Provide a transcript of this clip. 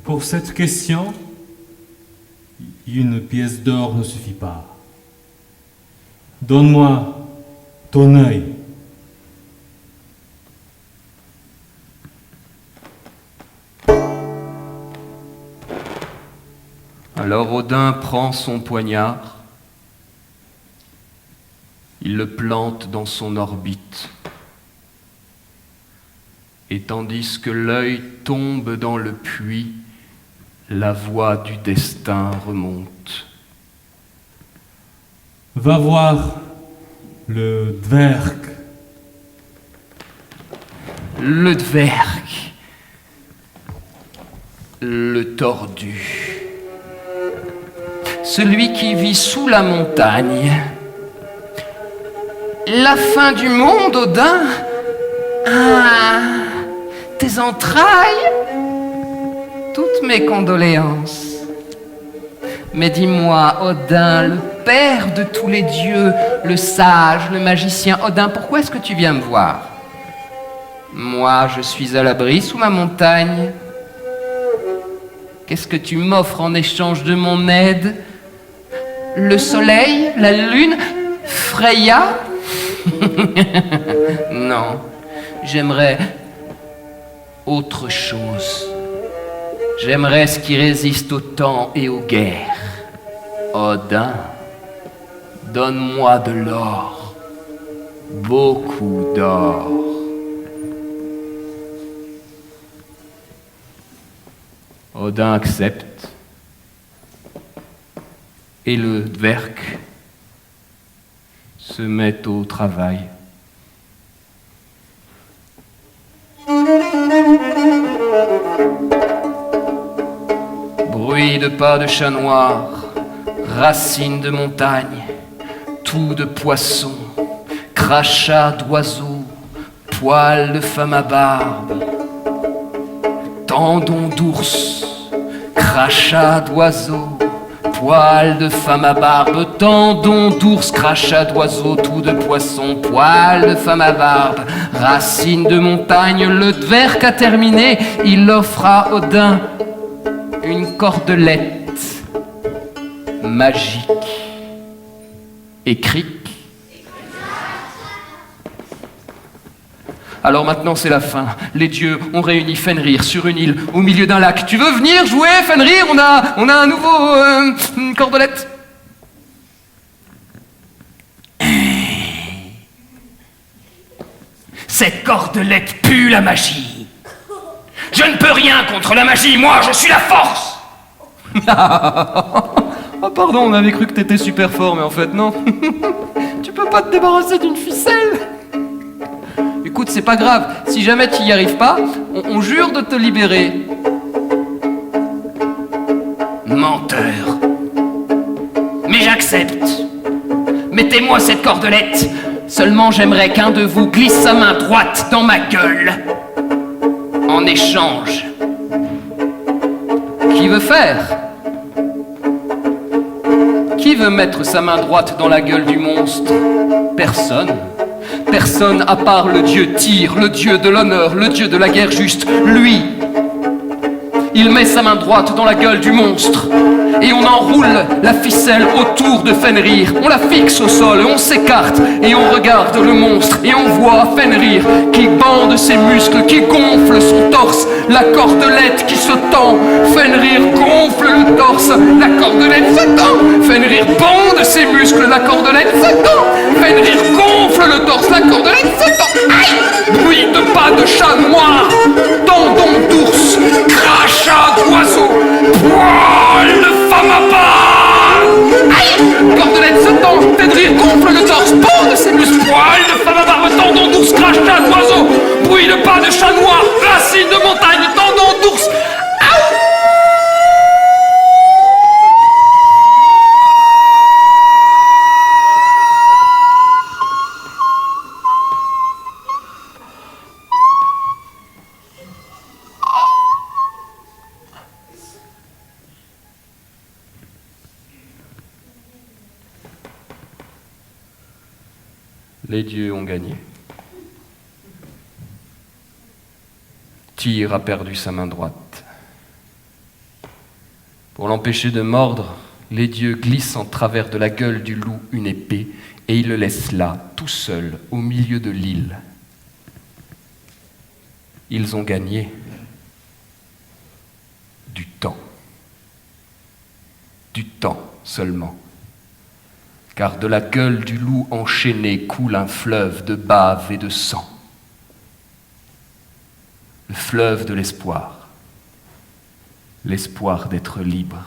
Pour cette question, une pièce d'or ne suffit pas. Donne-moi ton œil. Alors Odin prend son poignard, il le plante dans son orbite, et tandis que l'œil tombe dans le puits, la voix du destin remonte. Va voir le dverg. Le dverg, le tordu, celui qui vit sous la montagne. La fin du monde, Odin? Ah, tes entrailles? Toutes mes condoléances. Mais dis-moi, Odin, le père de tous les dieux, le sage, le magicien, Odin, pourquoi est-ce que tu viens me voir? Moi, je suis à l'abri sous ma montagne. Qu'est-ce que tu m'offres en échange de mon aide? Le soleil? La lune? Freya? Non, j'aimerais autre chose. J'aimerais ce qui résiste au temps et aux guerres. Odin, donne-moi de l'or, beaucoup d'or. Odin accepte, et le dverg se met au travail. Bruit de pas de chat noir, racines de montagne, tout de poisson, crachats d'oiseaux, poils de femme à barbe, tendons d'ours, crachats d'oiseaux, poils de femme à barbe, tendons d'ours, crachats d'oiseaux, tout de poisson, poils de femme à barbe, racines de montagne. Le dverg a terminé, il offre à Odin une cordelette magique et cric. Alors maintenant c'est la fin. Les dieux ont réuni Fenrir sur une île au milieu d'un lac. Tu veux venir jouer, Fenrir? On a un nouveau cordelette. Cette cordelette pue la magie. Je ne peux rien contre la magie, moi je suis la force. Oh pardon, on avait cru que t'étais super fort, mais en fait non. Tu peux pas te débarrasser d'une ficelle. Écoute, c'est pas grave, si jamais tu y arrives pas, on jure de te libérer. Menteur. Mais j'accepte. Mettez-moi cette cordelette. Seulement j'aimerais qu'un de vous glisse sa main droite dans ma gueule. En échange. Qui veut faire? Qui veut mettre sa main droite dans la gueule du monstre? Personne. Personne à part le dieu Tyr, le dieu de l'honneur, le dieu de la guerre juste. Lui, il met sa main droite dans la gueule du monstre et on enroule la ficelle autour de Fenrir. On la fixe au sol et on s'écarte et on regarde le monstre et on voit Fenrir qui bande ses muscles, qui gonfle son torse, la cordelette qui se tend. Fenrir gonfle le torse, la cordelette se tend. Fenrir bande ses muscles, la cordelette se tend. Fenrir gonfle le torse, la cordelette se tend. Aïe! Bruit de pas de chat noir, tendons d'ours, crachat d'oiseau, poil de femme à part. Aïe! Cordelette se tend, Fenrir gonfle le torse, bande ses muscles, poil de femme à barbe, tendons d'ours, crachat d'oiseau, bruit de pas de chat noir, racines de montagne, tendons d'ours. Les dieux ont gagné. Tyr a perdu sa main droite. Pour l'empêcher de mordre, les dieux glissent en travers de la gueule du loup une épée et ils le laissent là, tout seul, au milieu de l'île. Ils ont gagné du temps. Du temps seulement. Car de la gueule du loup enchaîné coule un fleuve de bave et de sang. Le fleuve de l'espoir. L'espoir d'être libre.